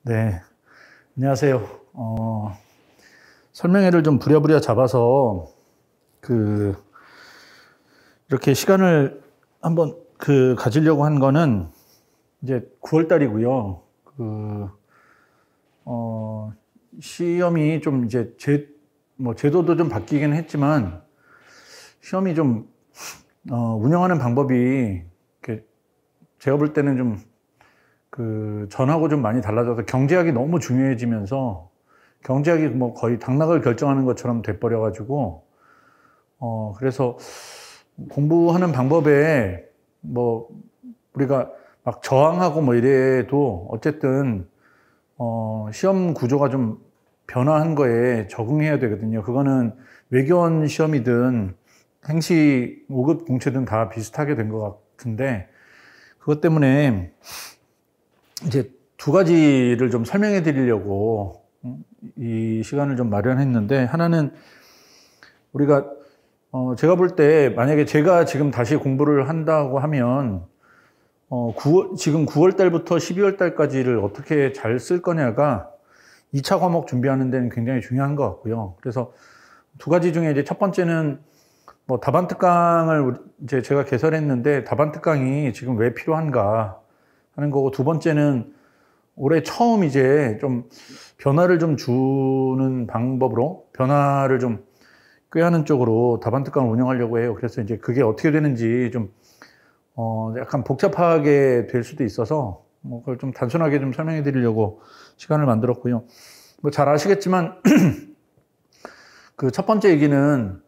네, 안녕하세요. 설명회를 좀 부랴부랴 잡아서 이렇게 시간을 한번 가지려고 한 거는 이제 9월 달이고요. 시험이 좀 이제 제도도 좀 바뀌긴 했지만 시험이 좀 운영하는 방법이 제가 볼 때는 좀 전하고 좀 많이 달라져서 경제학이 너무 중요해지면서 경제학이 뭐 거의 당락을 결정하는 것처럼 돼버려가지고 그래서 공부하는 방법에 뭐 우리가 막 저항하고 뭐 이래도 어쨌든 시험 구조가 좀 변화한 거에 적응해야 되거든요. 그거는 외교원 시험이든 행시 5급 공채든 다 비슷하게 된 것 같은데 그것 때문에 이제 두 가지를 좀 설명해 드리려고 이 시간을 좀 마련했는데, 하나는 우리가 제가 볼 때 만약에 제가 지금 다시 공부를 한다고 하면 지금 9월 달부터 12월 달까지를 어떻게 잘 쓸 거냐가 2차 과목 준비하는 데는 굉장히 중요한 것 같고요. 그래서 두 가지 중에 이제 첫 번째는 뭐 답안 특강을 이제 제가 개설했는데 답안 특강이 지금 왜 필요한가 하는 거고, 두 번째는 올해 처음 이제 좀 변화를 좀 주는 방법으로 변화를 좀 꾀하는 쪽으로 답안 특강을 운영하려고 해요. 그래서 이제 그게 어떻게 되는지 좀 약간 복잡하게 될 수도 있어서 뭐 그걸 좀 단순하게 좀 설명해 드리려고 시간을 만들었고요. 뭐 잘 아시겠지만 그 첫 번째 얘기는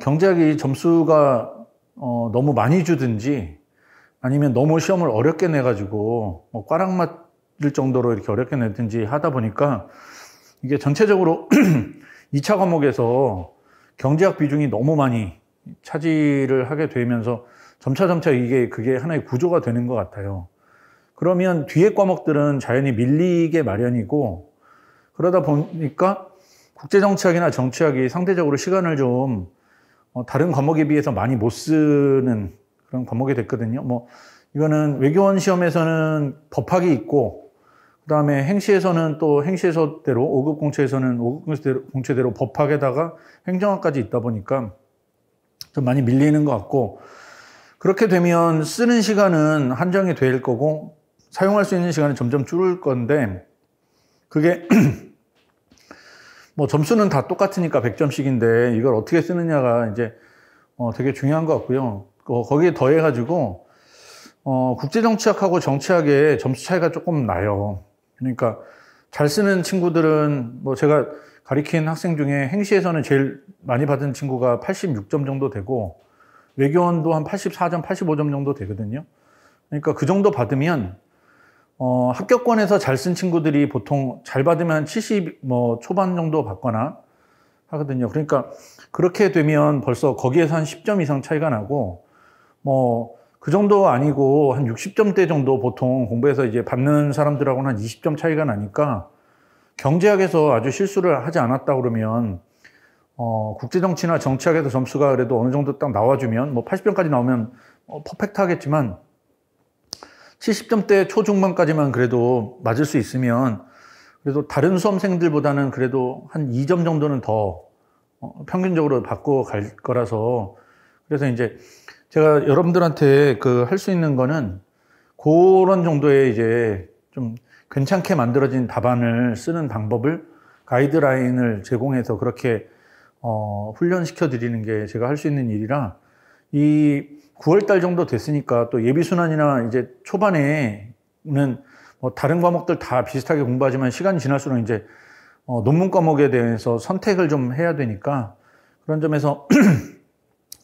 경제학이 점수가 너무 많이 주든지 아니면 너무 시험을 어렵게 내가지고 뭐 꽈락 맞을 정도로 이렇게 어렵게 내든지 하다 보니까 이게 전체적으로 2차 과목에서 경제학 비중이 너무 많이 차지를 하게 되면서 점차 그게 하나의 구조가 되는 것 같아요. 그러면 뒤에 과목들은 자연히 밀리게 마련이고, 그러다 보니까 국제정치학이나 정치학이 상대적으로 시간을 좀 다른 과목에 비해서 많이 못 쓰는 그런 과목이 됐거든요. 뭐 이거는 외교원 시험에서는 법학이 있고, 그 다음에 행시에서는 또 행시에서대로 5급 공채에서는 5급 공채대로 법학에다가 행정학까지 있다 보니까 좀 많이 밀리는 것 같고, 그렇게 되면 쓰는 시간은 한정이 될 거고 사용할 수 있는 시간이 점점 줄을 건데, 그게 뭐 점수는 다 똑같으니까 100점씩인데 이걸 어떻게 쓰느냐가 이제 되게 중요한 것 같고요. 거기에 더해가지고 국제정치학하고 정치학의 점수 차이가 조금 나요. 그러니까 잘 쓰는 친구들은 뭐 제가 가르친 학생 중에 행시에서는 제일 많이 받은 친구가 86점 정도 되고 외교원도 한 84점, 85점 정도 되거든요. 그러니까 그 정도 받으면 합격권에서 잘 쓴 친구들이 보통 잘 받으면 70 뭐 초반 정도 받거나 하거든요. 그러니까 그렇게 되면 벌써 거기에서 한 10점 이상 차이가 나고, 뭐 그 정도 아니고 한 60점대 정도 보통 공부해서 이제 받는 사람들하고는 한 20점 차이가 나니까, 경제학에서 아주 실수를 하지 않았다 그러면 국제정치나 정치학에서 점수가 그래도 어느 정도 딱 나와주면 뭐 80점까지 나오면 퍼펙트 하겠지만 70점대 초중반까지만 그래도 맞을 수 있으면 그래도 다른 수험생들보다는 그래도 한 2점 정도는 더 평균적으로 받고 갈 거라서, 그래서 이제 제가 여러분들한테 할 수 있는 거는 그런 정도의 이제 좀 괜찮게 만들어진 답안을 쓰는 방법을 가이드라인을 제공해서 그렇게 훈련시켜 드리는 게 제가 할 수 있는 일이라, 이 9월 달 정도 됐으니까 또 예비순환이나 이제 초반에는 뭐 다른 과목들 다 비슷하게 공부하지만 시간이 지날수록 이제 논문 과목에 대해서 선택을 좀 해야 되니까, 그런 점에서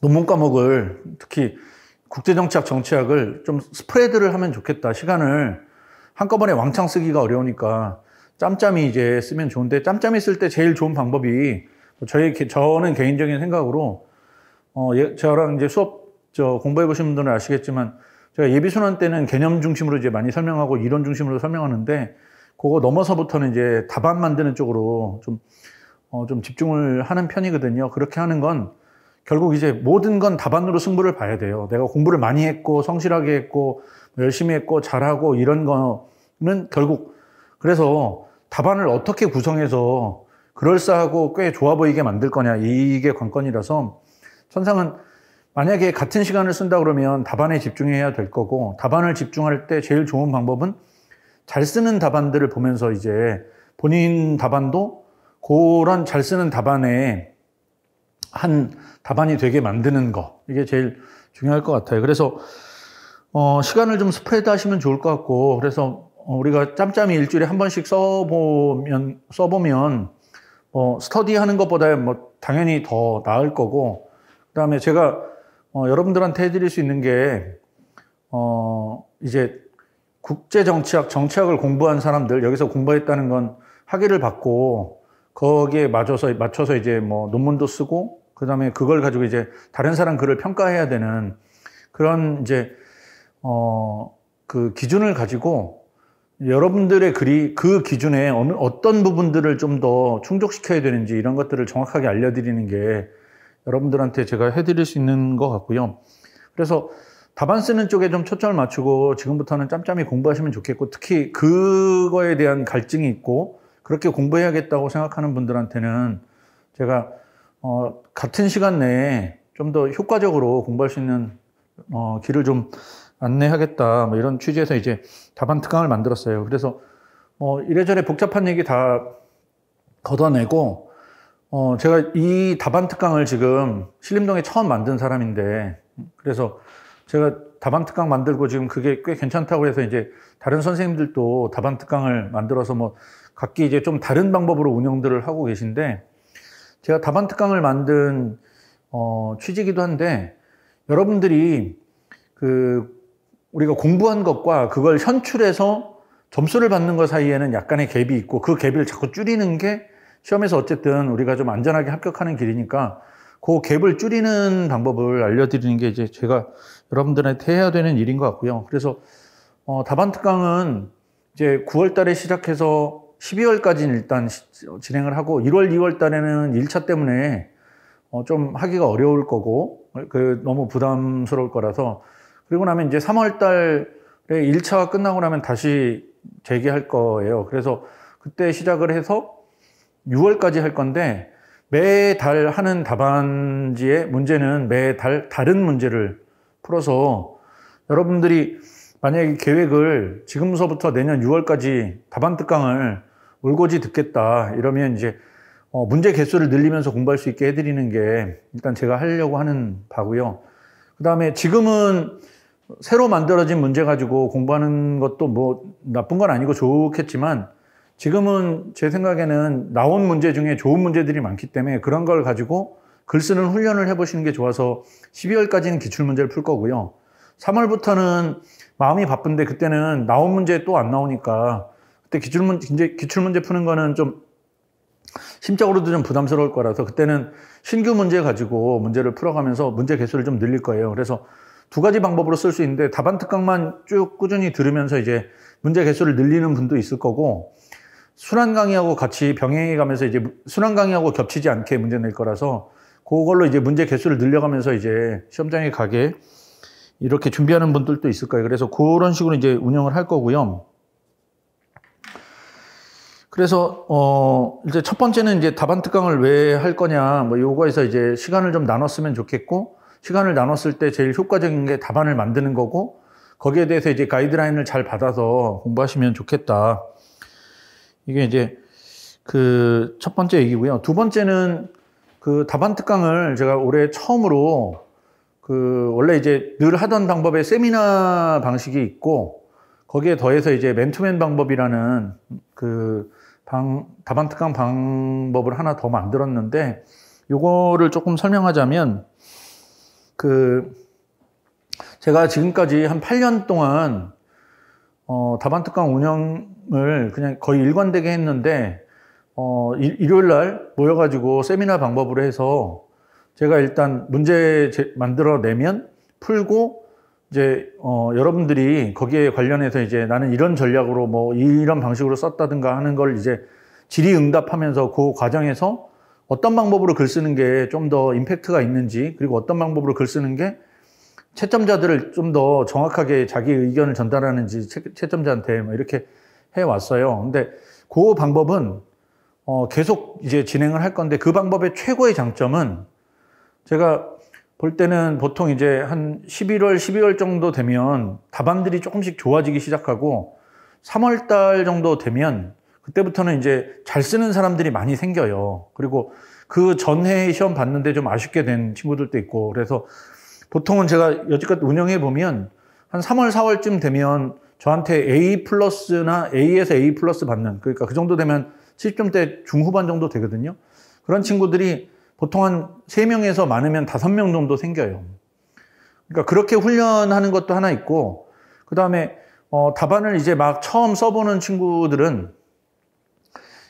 논문 과목을 특히 국제정치학, 정치학을 좀 스프레드를 하면 좋겠다. 시간을 한꺼번에 왕창 쓰기가 어려우니까 짬짬이 이제 쓰면 좋은데, 짬짬이 쓸 때 제일 좋은 방법이 저는 개인적인 생각으로 저랑 이제 공부해 보신 분들은 아시겠지만 제가 예비순환 때는 개념 중심으로 이제 많이 설명하고 이론 중심으로 설명하는데, 그거 넘어서부터는 이제 답안 만드는 쪽으로 좀 집중을 하는 편이거든요. 그렇게 하는 건 결국 이제 모든 건 답안으로 승부를 봐야 돼요. 내가 공부를 많이 했고 성실하게 했고 열심히 했고 잘하고 이런 거는 결국 그래서 답안을 어떻게 구성해서 그럴싸하고 꽤 좋아 보이게 만들 거냐, 이게 관건이라서 천상은 만약에 같은 시간을 쓴다 그러면 답안에 집중해야 될 거고, 답안을 집중할 때 제일 좋은 방법은 잘 쓰는 답안들을 보면서 이제 본인 답안도 그런 잘 쓰는 답안에 한 답안이 되게 만드는 거, 이게 제일 중요할 것 같아요. 그래서 시간을 좀 스프레드 하시면 좋을 것 같고, 그래서 우리가 짬짬이 일주일에 한 번씩 써보면 스터디 하는 것보다 당연히 더 나을 거고, 그 다음에 제가 여러분들한테 해드릴 수 있는 게 이제 정치학을 공부한 사람들, 여기서 공부했다는 건 학위를 받고 거기에 맞춰서 이제 논문도 쓰고, 그 다음에 그걸 가지고 이제 다른 사람 글을 평가해야 되는 그런 이제 그 기준을 가지고 여러분들의 글이 그 기준에 어떤 부분들을 좀 더 충족시켜야 되는지 이런 것들을 정확하게 알려드리는 게 여러분들한테 제가 해드릴 수 있는 것 같고요. 그래서 답안 쓰는 쪽에 좀 초점을 맞추고 지금부터는 짬짬이 공부하시면 좋겠고, 특히 그거에 대한 갈증이 있고 그렇게 공부해야겠다고 생각하는 분들한테는 제가 같은 시간 내에 좀 더 효과적으로 공부할 수 있는 길을 좀 안내하겠다, 이런 취지에서 이제 답안 특강을 만들었어요. 그래서 이래저래 복잡한 얘기 다 걷어내고, 제가 이 답안 특강을 지금 신림동에 처음 만든 사람인데, 그래서 제가 답안 특강 만들고 지금 그게 꽤 괜찮다고 해서 이제 다른 선생님들도 답안 특강을 만들어서 각기 이제 좀 다른 방법으로 운영들을 하고 계신데, 제가 답안 특강을 만든 취지이기도 한데, 여러분들이 우리가 공부한 것과 그걸 현출해서 점수를 받는 것 사이에는 약간의 갭이 있고, 그 갭을 자꾸 줄이는 게 시험에서 어쨌든 우리가 좀 안전하게 합격하는 길이니까 그 갭을 줄이는 방법을 알려드리는 게 이제 제가 여러분들한테 해야 되는 일인 것 같고요. 그래서 답안 특강은 이제 9월 달에 시작해서 12월까지는 일단 진행을 하고, 1월, 2월 달에는 1차 때문에 좀 하기가 어려울 거고, 너무 부담스러울 거라서, 그리고 나면 이제 3월 달에 1차가 끝나고 나면 다시 재개할 거예요. 그래서 그때 시작을 해서 6월까지 할 건데, 매달 하는 답안지의 문제는 매달 다른 문제를 풀어서 여러분들이 만약에 계획을 지금서부터 내년 6월까지 답안 특강을 올고지 듣겠다 이러면 이제 문제 개수를 늘리면서 공부할 수 있게 해드리는 게 일단 제가 하려고 하는 바고요. 그 다음에 지금은 새로 만들어진 문제 가지고 공부하는 것도 나쁜 건 아니고 좋겠지만, 지금은 제 생각에는 나온 문제 중에 좋은 문제들이 많기 때문에 그런 걸 가지고 글 쓰는 훈련을 해보시는 게 좋아서 12월까지는 기출문제를 풀 거고요. 3월부터는 마음이 바쁜데 그때는 나온 문제 또 안 나오니까 그때 기출문제 푸는 거는 좀 심적으로도 좀 부담스러울 거라서 그때는 신규 문제 가지고 문제를 풀어가면서 문제 개수를 좀 늘릴 거예요. 그래서 두 가지 방법으로 쓸 수 있는데, 답안 특강만 쭉 꾸준히 들으면서 이제 문제 개수를 늘리는 분도 있을 거고, 순환 강의하고 같이 병행해 가면서 이제 순환 강의하고 겹치지 않게 문제 낼 거라서 그걸로 이제 문제 개수를 늘려가면서 이제 시험장에 가게 이렇게 준비하는 분들도 있을 거예요. 그래서 그런 식으로 이제 운영을 할 거고요. 그래서 이제 첫 번째는 이제 답안 특강을 왜 할 거냐, 요거에서 이제 시간을 좀 나눴으면 좋겠고, 시간을 나눴을 때 제일 효과적인 게 답안을 만드는 거고, 거기에 대해서 이제 가이드라인을 잘 받아서 공부하시면 좋겠다. 이게 이제 그 첫 번째 얘기고요. 두 번째는 그 답안 특강을 제가 올해 처음으로 원래 이제 늘 하던 방법의 세미나 방식이 있고, 거기에 더해서 이제 맨투맨 방법이라는 답안 특강 방법을 하나 더 만들었는데, 요거를 조금 설명하자면, 제가 지금까지 한 8년 동안 답안 특강 운영을 그냥 거의 일관되게 했는데, 일요일 날 모여가지고 세미나 방법으로 해서 제가 일단 문제 만들어내면 풀고, 이제 여러분들이 거기에 관련해서 이제 나는 이런 전략으로 이런 방식으로 썼다든가 하는 걸 이제 질의응답하면서 그 과정에서 어떤 방법으로 글 쓰는 게 좀 더 임팩트가 있는지, 그리고 어떤 방법으로 글 쓰는 게 채점자들을 좀 더 정확하게 자기 의견을 전달하는지 채점자한테 이렇게 왔어요. 근데 그 방법은 계속 이제 진행을 할 건데, 그 방법의 최고의 장점은 제가 볼 때는 보통 이제 한 11월, 12월 정도 되면 답안들이 조금씩 좋아지기 시작하고 3월 달 정도 되면 그때부터는 이제 잘 쓰는 사람들이 많이 생겨요. 그리고 그 전해 시험 봤는데 좀 아쉽게 된 친구들도 있고, 그래서 보통은 제가 여지껏 운영해 보면 한 3월, 4월쯤 되면 저한테 A 플러스나 A에서 A 플러스 받는, 그러니까 그 정도 되면 70점대 중후반 정도 되거든요. 그런 친구들이 보통 한 3명에서 많으면 5명 정도 생겨요. 그러니까 그렇게 훈련하는 것도 하나 있고, 그 다음에 답안을 이제 막 처음 써보는 친구들은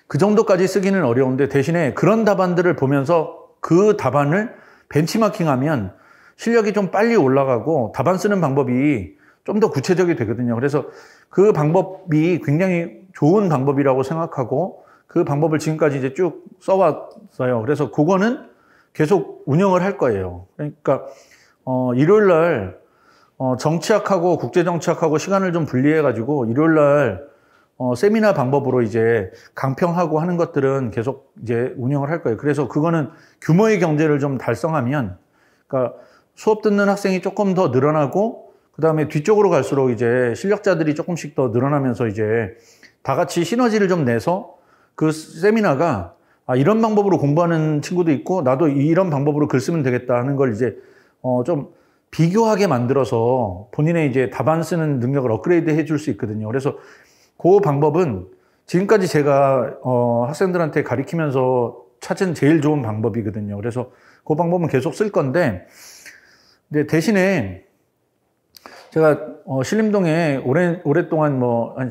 그 정도까지 쓰기는 어려운데, 대신에 그런 답안들을 보면서 그 답안을 벤치마킹하면 실력이 좀 빨리 올라가고 답안 쓰는 방법이 좀 더 구체적이 되거든요. 그래서 그 방법이 굉장히 좋은 방법이라고 생각하고 그 방법을 지금까지 이제 쭉 써왔어요. 그래서 그거는 계속 운영을 할 거예요. 그러니까 일요일 날 정치학하고 국제정치학하고 시간을 좀 분리해가지고 일요일 날 세미나 방법으로 이제 강평하고 하는 것들은 계속 이제 운영을 할 거예요. 그래서 그거는 규모의 경제를 좀 달성하면, 그러니까 수업 듣는 학생이 조금 더 늘어나고, 그 다음에 뒤쪽으로 갈수록 이제 실력자들이 조금씩 더 늘어나면서 이제 다 같이 시너지를 좀 내서 그 세미나가 이런 방법으로 공부하는 친구도 있고 나도 이런 방법으로 글 쓰면 되겠다 하는 걸 이제 좀 비교하게 만들어서 본인의 이제 답안 쓰는 능력을 업그레이드 해줄 수 있거든요. 그래서 그 방법은 지금까지 제가 학생들한테 가르치면서 찾은 제일 좋은 방법이거든요. 그래서 그 방법은 계속 쓸 건데, 근데 대신에 제가 신림동에 오랫동안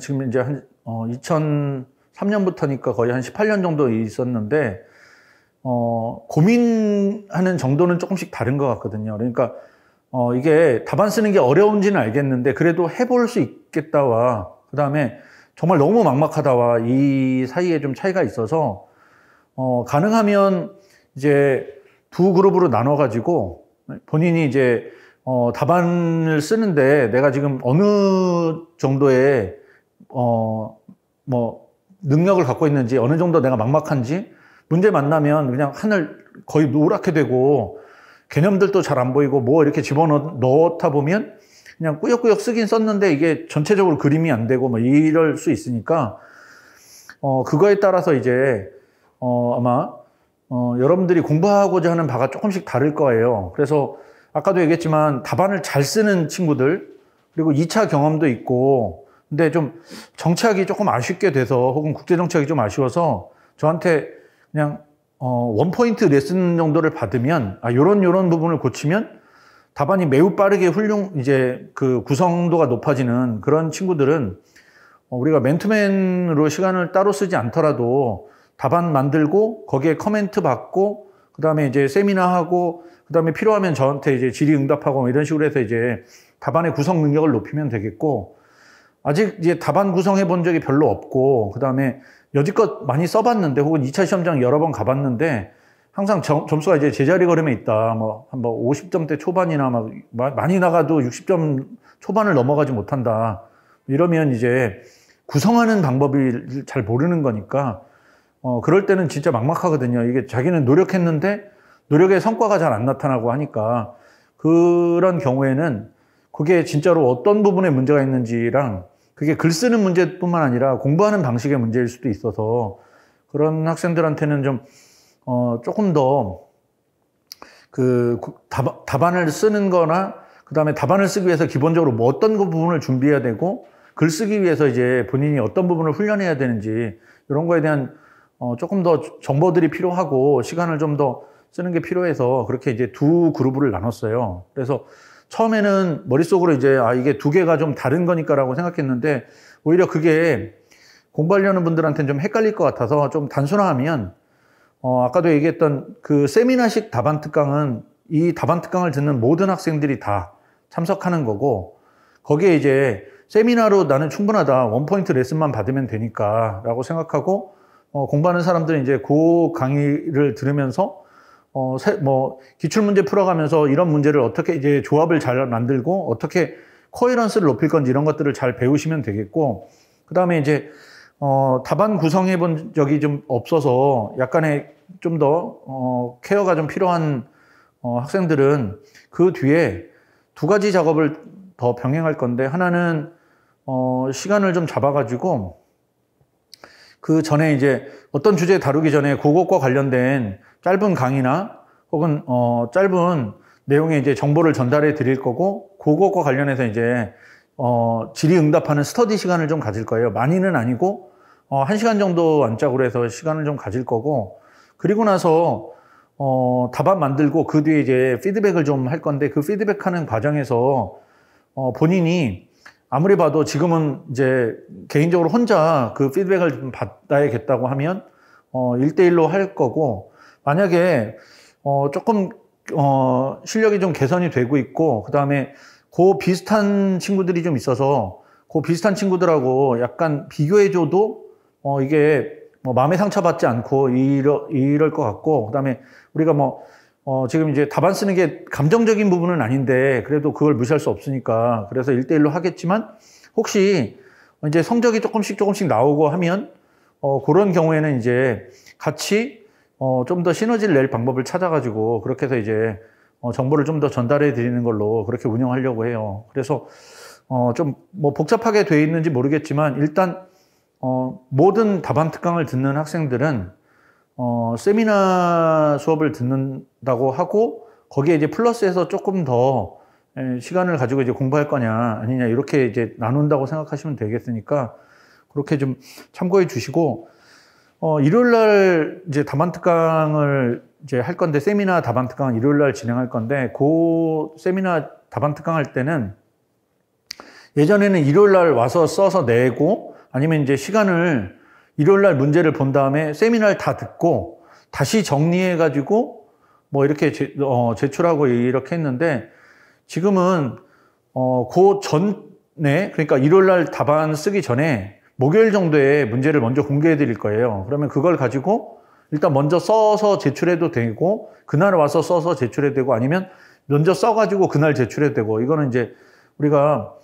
지금 이제 한 2003년부터니까 거의 한 18년 정도 있었는데 고민하는 정도는 조금씩 다른 것 같거든요. 그러니까 이게 답안 쓰는 게 어려운지는 알겠는데 그래도 해볼 수 있겠다와, 그 다음에 정말 너무 막막하다와 이 사이에 좀 차이가 있어서 가능하면 이제 두 그룹으로 나눠가지고 본인이 이제 답안을 쓰는데 내가 지금 어느 정도의 능력을 갖고 있는지, 어느 정도 내가 막막한지, 문제 만나면 그냥 하늘 거의 노랗게 되고 개념들도 잘 안 보이고 뭐 이렇게 집어넣다 보면 그냥 꾸역꾸역 쓰긴 썼는데 이게 전체적으로 그림이 안 되고 뭐 이럴 수 있으니까 그거에 따라서 이제 아마 여러분들이 공부하고자 하는 바가 조금씩 다를 거예요. 그래서 아까도 얘기했지만 답안을 잘 쓰는 친구들, 그리고 2차 경험도 있고, 근데 좀 정치학이 조금 아쉽게 돼서 혹은 국제정치학이 좀 아쉬워서 저한테 그냥 원포인트 레슨 정도를 받으면 요런 부분을 고치면 답안이 매우 빠르게 이제 그 구성도가 높아지는 그런 친구들은 우리가 맨투맨으로 시간을 따로 쓰지 않더라도 답안 만들고 거기에 코멘트 받고 그 다음에 이제 세미나하고 그 다음에 필요하면 저한테 이제 질의응답하고 이런 식으로 해서 이제 답안의 구성 능력을 높이면 되겠고, 아직 이제 답안 구성해 본 적이 별로 없고, 그 다음에 여지껏 많이 써봤는데 혹은 2차 시험장 여러 번 가봤는데 항상 점수가 이제 제자리 걸음에 있다. 한 50점대 초반이나 많이 나가도 60점 초반을 넘어가지 못한다. 이러면 이제 구성하는 방법을 잘 모르는 거니까 그럴 때는 진짜 막막하거든요. 이게 자기는 노력했는데 노력의 성과가 잘 안 나타나고 하니까, 그런 경우에는 그게 진짜로 어떤 부분에 문제가 있는지랑 그게 글 쓰는 문제뿐만 아니라 공부하는 방식의 문제일 수도 있어서 그런 학생들한테는 좀 조금 더 그 답안을 쓰는 거나 그 다음에 답안을 쓰기 위해서 기본적으로 뭐 어떤 부분을 준비해야 되고 글 쓰기 위해서 이제 본인이 어떤 부분을 훈련해야 되는지 이런 거에 대한 조금 더 정보들이 필요하고 시간을 좀 더 쓰는 게 필요해서 그렇게 이제 두 그룹을 나눴어요. 그래서 처음에는 머릿속으로 이제 이게 두 개가 좀 다른 거니까라고 생각했는데 오히려 그게 공부하려는 분들한테는 좀 헷갈릴 것 같아서 좀 단순화하면 아까도 얘기했던 그 세미나식 답안 특강은 이 답안 특강을 듣는 모든 학생들이 다 참석하는 거고, 거기에 이제 세미나로 나는 충분하다, 원포인트 레슨만 받으면 되니까 라고 생각하고 공부하는 사람들은 이제 그 강의를 들으면서 기출문제 풀어가면서 이런 문제를 어떻게 이제 조합을 잘 만들고 어떻게 코헤런스를 높일 건지 이런 것들을 잘 배우시면 되겠고, 그 다음에 이제, 답안 구성해 본 적이 좀 없어서 약간의 좀 더, 케어가 좀 필요한, 학생들은 그 뒤에 두 가지 작업을 더 병행할 건데, 하나는, 시간을 좀 잡아가지고, 그 전에 이제 어떤 주제 다루기 전에 그것과 관련된 짧은 강의나 혹은, 짧은 내용의 이제 정보를 전달해 드릴 거고, 그것과 관련해서 이제, 질의응답하는 스터디 시간을 좀 가질 거예요. 많이는 아니고, 1시간 정도 안짝으로 해서 시간을 좀 가질 거고, 그리고 나서, 답안 만들고 그 뒤에 이제 피드백을 좀 할 건데, 그 피드백하는 과정에서, 본인이 아무리 봐도 지금은 이제 개인적으로 혼자 그 피드백을 좀 받아야겠다고 하면, 1대1로 할 거고, 만약에, 조금, 실력이 좀 개선이 되고 있고, 그 다음에 그 비슷한 친구들이 좀 있어서, 그 비슷한 친구들하고 약간 비교해줘도, 이게 뭐 마음의 상처받지 않고 이럴 것 같고, 그 다음에 우리가 뭐, 지금 이제 답안 쓰는 게 감정적인 부분은 아닌데, 그래도 그걸 무시할 수 없으니까, 그래서 1대1로 하겠지만, 혹시 이제 성적이 조금씩 나오고 하면, 그런 경우에는 이제 같이, 좀 더 시너지를 낼 방법을 찾아가지고, 그렇게 해서 이제, 정보를 좀 더 전달해 드리는 걸로 그렇게 운영하려고 해요. 그래서, 좀 뭐 복잡하게 돼 있는지 모르겠지만, 일단, 모든 답안 특강을 듣는 학생들은, 세미나 수업을 듣는다고 하고, 거기에 이제 플러스해서 조금 더 시간을 가지고 이제 공부할 거냐, 아니냐, 이렇게 이제 나눈다고 생각하시면 되겠으니까, 그렇게 좀 참고해 주시고, 일요일 날 이제 답안 특강을 이제 할 건데, 세미나 답안 특강은 일요일 날 진행할 건데, 그 세미나 답안 특강 할 때는 예전에는 일요일 날 와서 써서 내고, 아니면 이제 시간을 일요일 날 문제를 본 다음에 세미나를 다 듣고 다시 정리해 가지고 뭐 이렇게 제출하고 이렇게 했는데, 지금은 그 전에, 그러니까 일요일 날 답안 쓰기 전에 목요일 정도에 문제를 먼저 공개해 드릴 거예요. 그러면 그걸 가지고 일단 먼저 써서 제출해도 되고, 그날 와서 써서 제출해도 되고, 아니면 먼저 써가지고 그날 제출해도 되고, 이거는 이제 우리가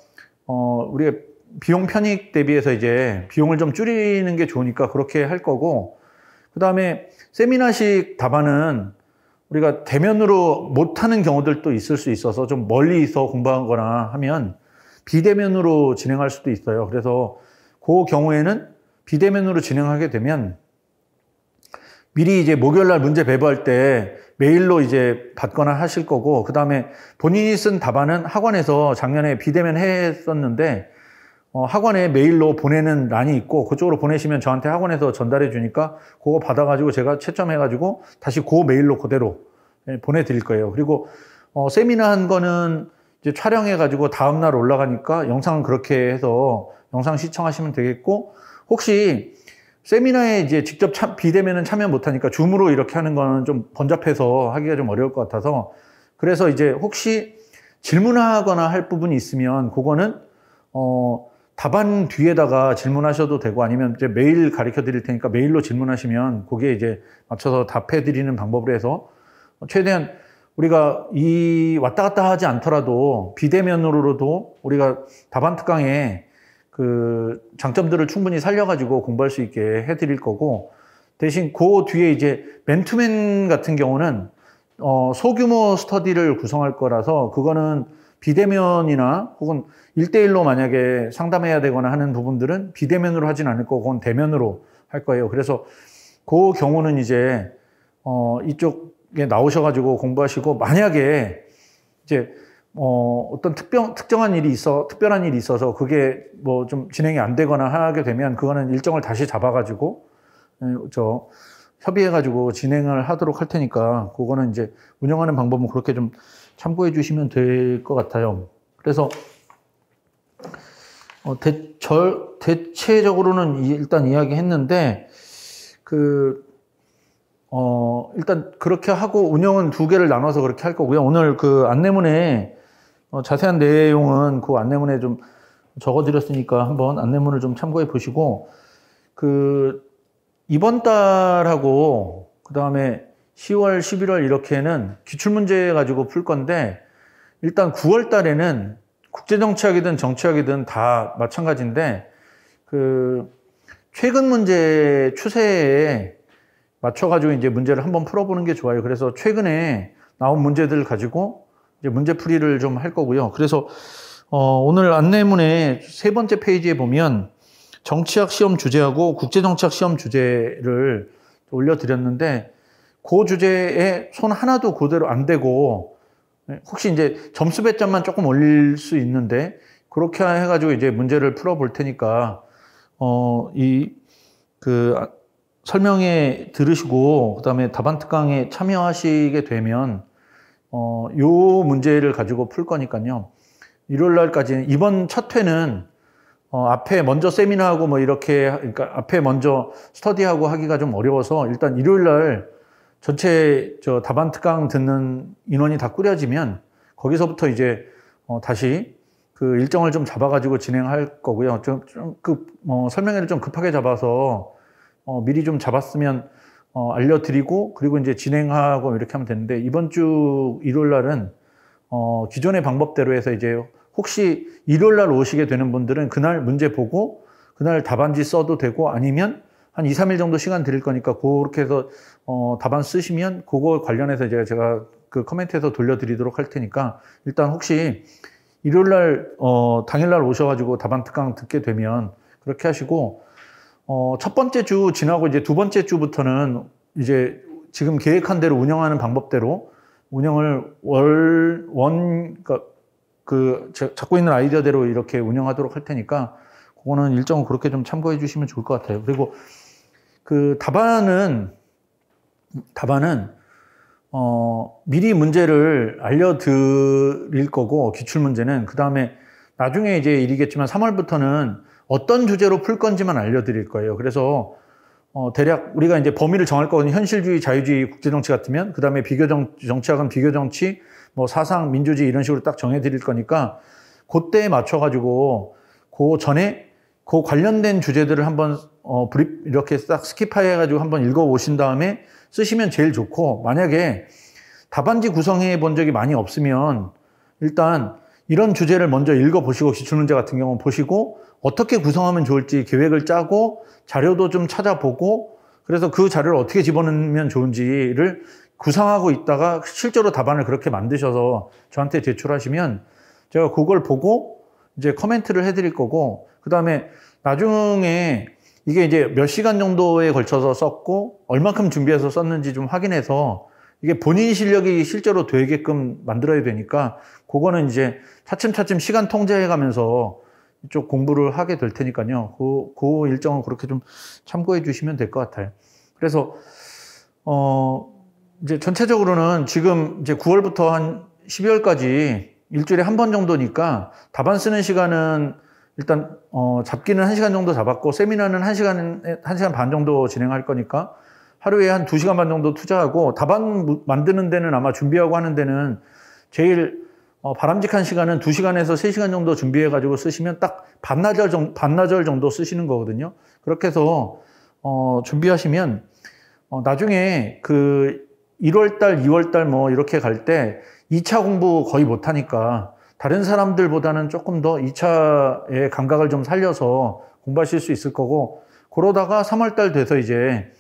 비용 편익 대비해서 이제 비용을 좀 줄이는 게 좋으니까 그렇게 할 거고, 그 다음에 세미나식 답안은 우리가 대면으로 못하는 경우들도 있을 수 있어서 좀 멀리서 공부하거나 하면 비대면으로 진행할 수도 있어요. 그래서 그 경우에는 비대면으로 진행하게 되면 미리 이제 목요일 날 문제 배부할 때 메일로 이제 받거나 하실 거고, 그 다음에 본인이 쓴 답안은 학원에서 작년에 비대면 했었는데, 학원에 메일로 보내는 란이 있고, 그쪽으로 보내시면 저한테 학원에서 전달해 주니까 그거 받아가지고 제가 채점해가지고 다시 그 메일로 그대로 보내드릴 거예요. 그리고 세미나 한 거는 이제 촬영해가지고 다음날 올라가니까 영상은 그렇게 해서 영상 시청하시면 되겠고, 혹시 세미나에 이제 직접 비대면은 참여 못하니까 줌으로 이렇게 하는 거는 좀 번잡해서 하기가 좀 어려울 것 같아서, 그래서 이제 혹시 질문하거나 할 부분이 있으면 그거는 답안 뒤에다가 질문하셔도 되고, 아니면 이제 메일 가르쳐 드릴 테니까 메일로 질문하시면 거기에 이제 맞춰서 답해 드리는 방법으로 해서 최대한 우리가 왔다 갔다 하지 않더라도 비대면으로도 우리가 답안 특강에 그 장점들을 충분히 살려가지고 공부할 수 있게 해드릴 거고, 대신 그 뒤에 이제 맨투맨 같은 경우는 소규모 스터디를 구성할 거라서, 그거는 비대면이나 혹은 1대1로 만약에 상담해야 되거나 하는 부분들은 비대면으로 하진 않을 거고, 그건 대면으로 할 거예요. 그래서 그 경우는 이제 이쪽에 나오셔가지고 공부하시고, 만약에 이제 어떤 특별한 일이 있어서 그게 뭐 좀 진행이 안 되거나 하게 되면, 그거는 일정을 다시 잡아가지고 협의해가지고 진행을 하도록 할 테니까, 그거는 이제 운영하는 방법은 그렇게 좀 참고해 주시면 될 것 같아요. 그래서 대체적으로는 일단 이야기했는데, 일단 그렇게 하고 운영은 두 개를 나눠서 그렇게 할 거고요. 오늘 그 안내문에 자세한 내용은 그 안내문에 좀 적어드렸으니까 한번 안내문을 좀 참고해 보시고, 이번 달하고 그 다음에 10월, 11월 이렇게는 기출문제 가지고 풀 건데, 일단 9월 달에는 국제정치학이든 정치학이든 다 마찬가지인데, 그 최근 문제 추세에 맞춰가지고 이제 문제를 한번 풀어보는 게 좋아요. 그래서 최근에 나온 문제들 가지고 이제 문제풀이를 좀 할 거고요. 그래서 오늘 안내문의 3번째 페이지에 보면 정치학 시험 주제하고 국제정치학 시험 주제를 올려드렸는데 그 주제에 손 하나도 그대로 안 대고 혹시 이제 점수 배점만 조금 올릴 수 있는데 그렇게 해가지고 이제 문제를 풀어볼 테니까 설명회 들으시고 그다음에 답안 특강에 참여하시게 되면 요 문제를 가지고 풀 거니까요. 일요일 날까지 이번 첫 회는 앞에 먼저 세미나하고 뭐 이렇게 그러니까 앞에 먼저 스터디하고 하기가 좀 어려워서 일단 일요일 날 전체 답안 특강 듣는 인원이 다 꾸려지면 거기서부터 이제 다시 그 일정을 좀 잡아가지고 진행할 거고요. 설명회를 좀 급하게 잡아서 미리 좀 잡았으면 알려드리고 그리고 이제 진행하고 이렇게 하면 되는데 이번 주 일요일 날은 기존의 방법대로 해서 이제 혹시 일요일 날 오시게 되는 분들은 그날 문제 보고 그날 답안지 써도 되고 아니면 한 2, 3일 정도 시간 드릴 거니까 그렇게 해서 답안 쓰시면 그거 관련해서 제가 그 커멘트에서 돌려드리도록 할 테니까 일단 혹시 일요일 날 당일 날 오셔가지고 답안 특강 듣게 되면 그렇게 하시고 첫 번째 주 지나고 이제 두 번째 주부터는 이제 지금 계획한 대로 운영하는 방법대로 운영을 그러니까 갖고 있는 아이디어대로 이렇게 운영하도록 할 테니까 그거는 일정을 그렇게 좀 참고해 주시면 좋을 것 같아요. 그리고 그 답안은 미리 문제를 알려드릴 거고 기출문제는 그 다음에 나중에 이제 일이겠지만 3월부터는 어떤 주제로 풀 건지만 알려드릴 거예요. 그래서 대략 우리가 이제 범위를 정할 거거든요. 현실주의, 자유주의, 국제정치 같으면 그 다음에 정치학은 비교정치, 뭐 사상, 민주주의 이런 식으로 딱 정해드릴 거니까 그때에 맞춰가지고 그 전에 그 관련된 주제들을 한번 이렇게 딱 스킵해가지고 한번 읽어보신 다음에 쓰시면 제일 좋고 만약에 답안지 구성해 본 적이 많이 없으면 일단 이런 주제를 먼저 읽어보시고 기출문제 같은 경우는 보시고 어떻게 구성하면 좋을지 계획을 짜고 자료도 좀 찾아보고 그래서 그 자료를 어떻게 집어넣으면 좋은지를 구상하고 있다가 실제로 답안을 그렇게 만드셔서 저한테 제출하시면 제가 그걸 보고 이제 코멘트를 해드릴 거고 그 다음에 나중에 이게 이제 몇 시간 정도에 걸쳐서 썼고 얼마큼 준비해서 썼는지 좀 확인해서 이게 본인 실력이 실제로 되게끔 만들어야 되니까 그거는 이제 차츰차츰 시간 통제해 가면서 이쪽 공부를 하게 될 테니까요. 그 일정을 그렇게 좀 참고해 주시면 될 것 같아요. 그래서 이제 전체적으로는 지금 이제 9월부터 한 12월까지 일주일에 한 번 정도니까 답안 쓰는 시간은 일단 잡기는 1시간 정도 잡았고 세미나는 1시간 반 정도 진행할 거니까 하루에 한 2시간 반 정도 투자하고 답안 만드는 데는 아마 준비하고 하는 데는 제일 바람직한 시간은 2시간에서 3시간 정도 준비해가지고 쓰시면 딱 반나절 정도 쓰시는 거거든요. 그렇게 해서 준비하시면 나중에 그 1월달, 2월달 뭐 이렇게 갈 때 2차 공부 거의 못하니까 다른 사람들보다는 조금 더 2차의 감각을 좀 살려서 공부하실 수 있을 거고 그러다가 3월달 돼서 이제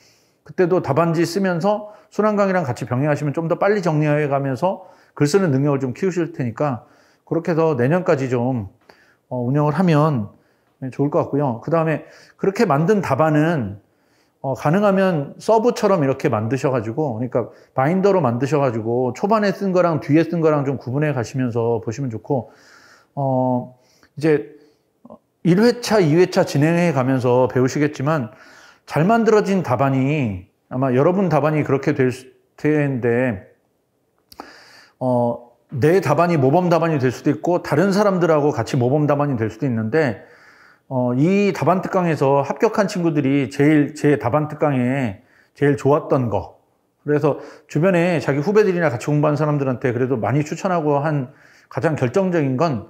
그때도 답안지 쓰면서 순환강의랑 같이 병행하시면 좀 더 빨리 정리해 가면서 글 쓰는 능력을 좀 키우실 테니까 그렇게 해서 내년까지 좀 운영을 하면 좋을 것 같고요. 그 다음에 그렇게 만든 답안은 가능하면 서브처럼 이렇게 만드셔가지고 그러니까 바인더로 만드셔가지고 초반에 쓴 거랑 뒤에 쓴 거랑 좀 구분해 가시면서 보시면 좋고 이제 1회차, 2회차 진행해 가면서 배우시겠지만 잘 만들어진 답안이 아마 여러분 답안이 그렇게 될 텐데 내 답안이 모범 답안이 될 수도 있고 다른 사람들하고 같이 모범 답안이 될 수도 있는데 이 답안 특강에서 합격한 친구들이 제 답안 특강에 제일 좋았던 거 그래서 주변에 자기 후배들이나 같이 공부한 사람들한테 그래도 많이 추천하고 한 가장 결정적인 건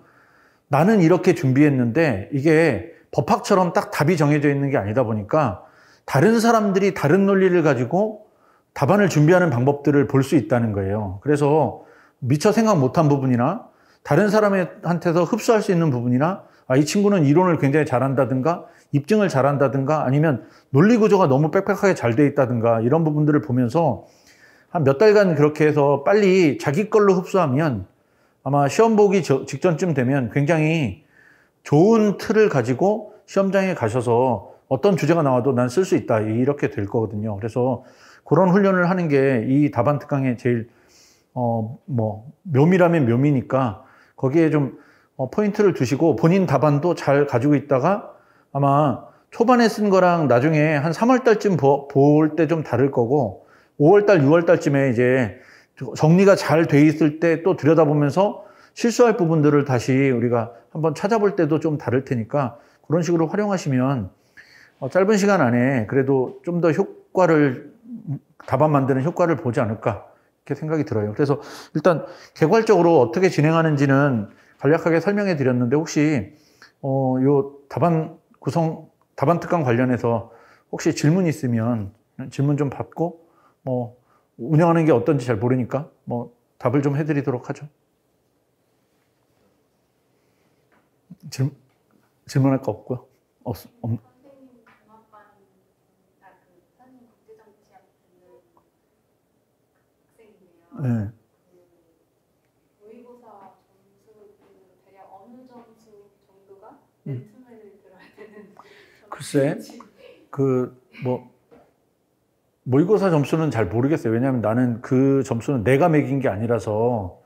나는 이렇게 준비했는데 이게 법학처럼 딱 답이 정해져 있는 게 아니다 보니까 다른 사람들이 다른 논리를 가지고 답안을 준비하는 방법들을 볼 수 있다는 거예요. 그래서 미처 생각 못한 부분이나 다른 사람한테서 흡수할 수 있는 부분이나 아, 이 친구는 이론을 굉장히 잘한다든가 입증을 잘한다든가 아니면 논리 구조가 너무 빽빽하게 잘 돼 있다든가 이런 부분들을 보면서 한 몇 달간 그렇게 해서 빨리 자기 걸로 흡수하면 아마 시험 보기 직전쯤 되면 굉장히 좋은 틀을 가지고 시험장에 가셔서 어떤 주제가 나와도 난 쓸 수 있다 이렇게 될 거거든요. 그래서 그런 훈련을 하는 게 이 답안 특강의 제일 묘미라면 묘미니까 거기에 좀 포인트를 두시고 본인 답안도 잘 가지고 있다가 아마 초반에 쓴 거랑 나중에 한 3월 달쯤 볼 때 좀 다를 거고 5월 달, 6월 달쯤에 이제 정리가 잘 돼 있을 때 또 들여다보면서 실수할 부분들을 다시 우리가 한번 찾아볼 때도 좀 다를 테니까 그런 식으로 활용하시면 짧은 시간 안에 그래도 좀 더 효과를 답안 만드는 효과를 보지 않을까 이렇게 생각이 들어요. 그래서 일단 개괄적으로 어떻게 진행하는지는 간략하게 설명해 드렸는데 혹시 요 답안 특강 관련해서 혹시 질문 있으면 질문 좀 받고 운영하는 게 어떤지 잘 모르니까 답을 좀 해드리도록 하죠. 질문할 거 없고요. 선생님 종합반 선생님 국제정치학 듣는 학생이네요. 네. 모의고사 점수 대략 어느 점수 정도가 맨투맨을 들어야 되는 글쎄, 모의고사 점수는 잘 모르겠어요. 왜냐하면 나는 그 점수는 내가 매긴 게 아니라서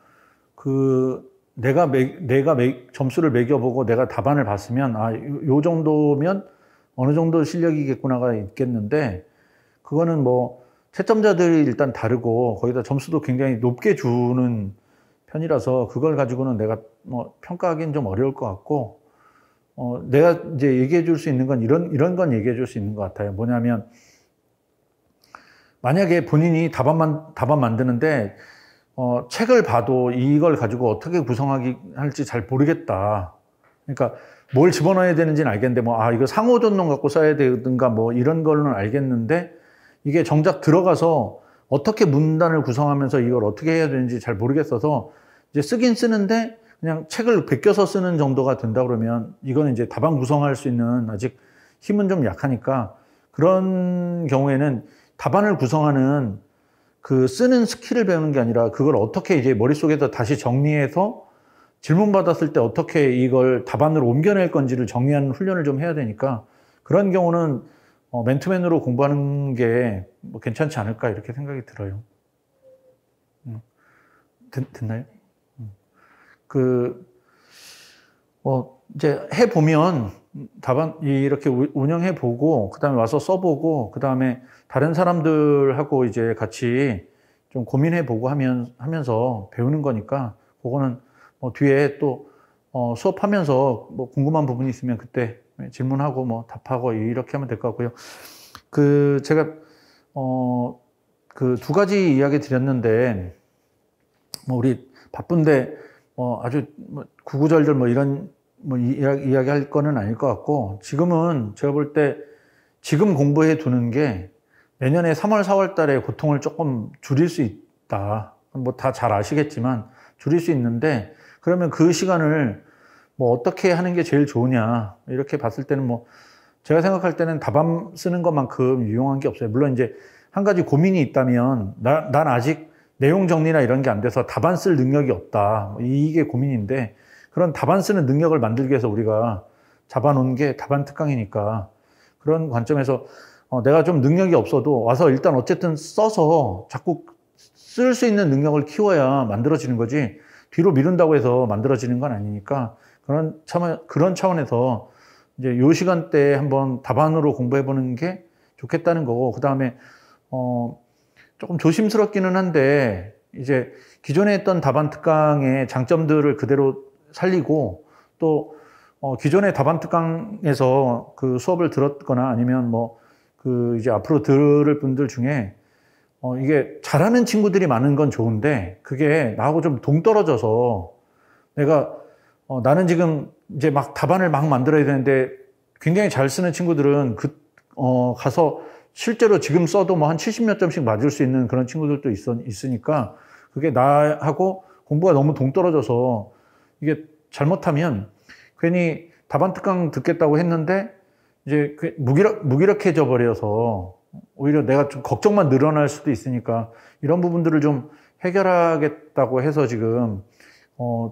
내가 점수를 매겨보고 내가 답안을 봤으면 요 정도면 어느 정도 실력이겠구나가 있겠는데 그거는 채점자들이 일단 다르고 거기다 점수도 굉장히 높게 주는 편이라서 그걸 가지고는 내가 평가하기는 좀 어려울 것 같고 내가 이제 얘기해 줄 수 있는 건 이런 건 얘기해 줄 수 있는 것 같아요. 뭐냐면 만약에 본인이 답안 만드는데 책을 봐도 이걸 가지고 어떻게 할지 잘 모르겠다. 그러니까 뭘 집어넣어야 되는지는 알겠는데 이거 상호존론 갖고 써야 되든가 이런 거는 알겠는데 이게 정작 들어가서 어떻게 문단을 구성하면서 이걸 어떻게 해야 되는지 잘 모르겠어서 이제 쓰긴 쓰는데 그냥 책을 베껴서 쓰는 정도가 된다 그러면 이거는 이제 답안 구성할 수 있는 아직 힘은 좀 약하니까 그런 경우에는 답안을 구성하는 그 쓰는 스킬을 배우는 게 아니라 그걸 어떻게 이제 머릿속에서 다시 정리해서 질문 받았을 때 어떻게 이걸 답안으로 옮겨낼 건지를 정리하는 훈련을 좀 해야 되니까 그런 경우는 맨투맨으로 공부하는 게 괜찮지 않을까 이렇게 생각이 들어요. 됐나요? 이제 해보면 답안 이렇게 운영해보고 그다음에 와서 써보고 그다음에 다른 사람들하고 이제 같이 좀 고민해보고 하면서 배우는 거니까 그거는 뒤에 또 수업하면서 궁금한 부분이 있으면 그때 질문하고 답하고 이렇게 하면 될 것 같고요. 제가 그 두 가지 이야기 드렸는데 우리 바쁜데 아주 구구절절 이런 이야기할 거는 아닐 것 같고 지금은 제가 볼 때 지금 공부해 두는 게 내년에 3월, 4월 달에 고통을 조금 줄일 수 있다. 다 잘 아시겠지만 줄일 수 있는데 그러면 그 시간을 어떻게 하는 게 제일 좋으냐 이렇게 봤을 때는 제가 생각할 때는 답안 쓰는 것만큼 유용한 게 없어요. 물론 이제 한 가지 고민이 있다면 난 아직 내용 정리나 이런 게 안 돼서 답안 쓸 능력이 없다. 이게 고민인데 그런 답안 쓰는 능력을 만들기 위해서 우리가 잡아놓은 게 답안 특강이니까 그런 관점에서 내가 좀 능력이 없어도 와서 일단 어쨌든 써서 자꾸 쓸 수 있는 능력을 키워야 만들어지는 거지 뒤로 미룬다고 해서 만들어지는 건 아니니까 그런 차원에서 이제 요 시간대에 한번 답안으로 공부해보는 게 좋겠다는 거고 그 다음에 조금 조심스럽기는 한데 이제 기존에 했던 답안 특강의 장점들을 그대로 살리고 또 기존의 답안 특강에서 그 수업을 들었거나 아니면 이제 앞으로 들을 분들 중에 이게 잘하는 친구들이 많은 건 좋은데 그게 나하고 좀 동떨어져서 내가 나는 지금 이제 답안을 만들어야 되는데 굉장히 잘 쓰는 친구들은 가서 실제로 지금 써도 한 70몇 점씩 맞을 수 있는 그런 친구들도 있으니까 그게 나하고 공부가 너무 동떨어져서 이게 잘못하면 괜히 다반 특강 듣겠다고 했는데 이제 무기력해져 버려서 오히려 내가 좀 걱정만 늘어날 수도 있으니까 이런 부분들을 좀 해결하겠다고 해서 지금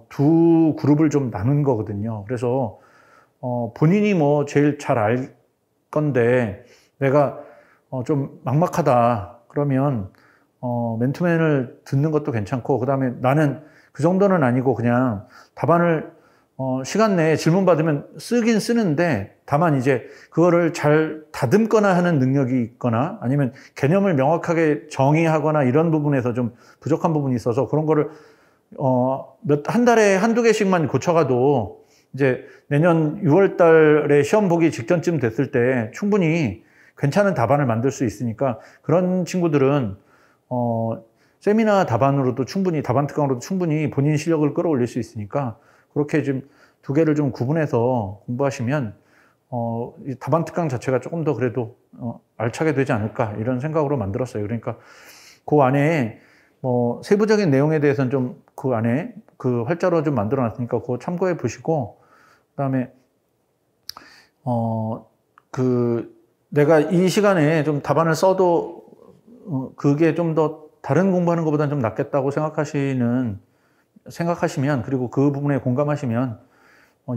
두 그룹을 좀 나눈 거거든요. 그래서 본인이 뭐 제일 잘 알 건데 내가 좀 막막하다 그러면 맨투맨을 듣는 것도 괜찮고, 그 다음에 나는 그 정도는 아니고 그냥 답안을 시간 내에 질문 받으면 쓰긴 쓰는데, 다만 이제 그거를 잘 다듬거나 하는 능력이 있거나 아니면 개념을 명확하게 정의하거나 이런 부분에서 좀 부족한 부분이 있어서 그런 거를 한 달에 한두 개씩만 고쳐가도 이제 내년 6월 달에 시험 보기 직전쯤 됐을 때 충분히 괜찮은 답안을 만들 수 있으니까, 그런 친구들은 세미나 답안으로도 충분히, 답안 특강으로도 충분히 본인 실력을 끌어올릴 수 있으니까 그렇게 좀 두 개를 좀 구분해서 공부하시면 이 답안 특강 자체가 조금 더 그래도 알차게 되지 않을까, 이런 생각으로 만들었어요. 그러니까 그 안에 뭐 세부적인 내용에 대해서는 좀 그 안에 그 활자로 좀 만들어 놨으니까 그거 참고해 보시고, 그다음에 내가 이 시간에 좀 답안을 써도 그게 좀 더 다른 공부하는 것보다는 좀 낫겠다고 생각하시면, 그리고 그 부분에 공감하시면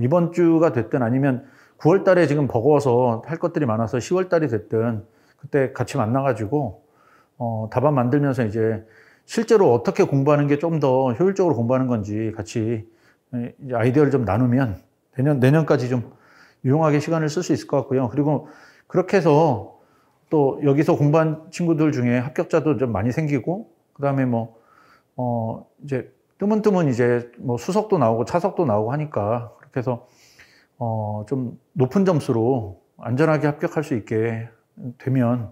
이번 주가 됐든 아니면 9월 달에 지금 버거워서 할 것들이 많아서 10월 달이 됐든 그때 같이 만나가지고 답안 만들면서 이제 실제로 어떻게 공부하는 게 좀 더 효율적으로 공부하는 건지 같이 이제 아이디어를 좀 나누면 내년까지 좀 유용하게 시간을 쓸 수 있을 것 같고요. 그리고 그렇게 해서 또 여기서 공부한 친구들 중에 합격자도 좀 많이 생기고, 그 다음에 이제 뜨문뜨문 이제 뭐 수석도 나오고 차석도 나오고 하니까, 그렇게 해서 좀 높은 점수로 안전하게 합격할 수 있게 되면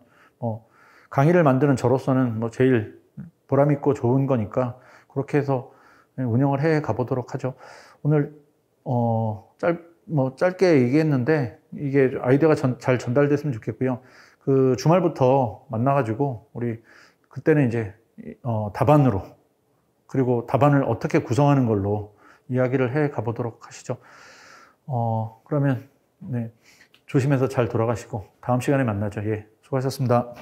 강의를 만드는 저로서는 제일 보람있고 좋은 거니까 그렇게 해서 운영을 해 가보도록 하죠. 오늘 짧게 얘기했는데 이게 아이디어가 잘 전달됐으면 좋겠고요. 그 주말부터 만나가지고 우리 그때는 이제 답안으로, 그리고 답안을 어떻게 구성하는 걸로 이야기를 해 가보도록 하시죠. 그러면 네, 조심해서 잘 돌아가시고 다음 시간에 만나죠. 예, 수고하셨습니다.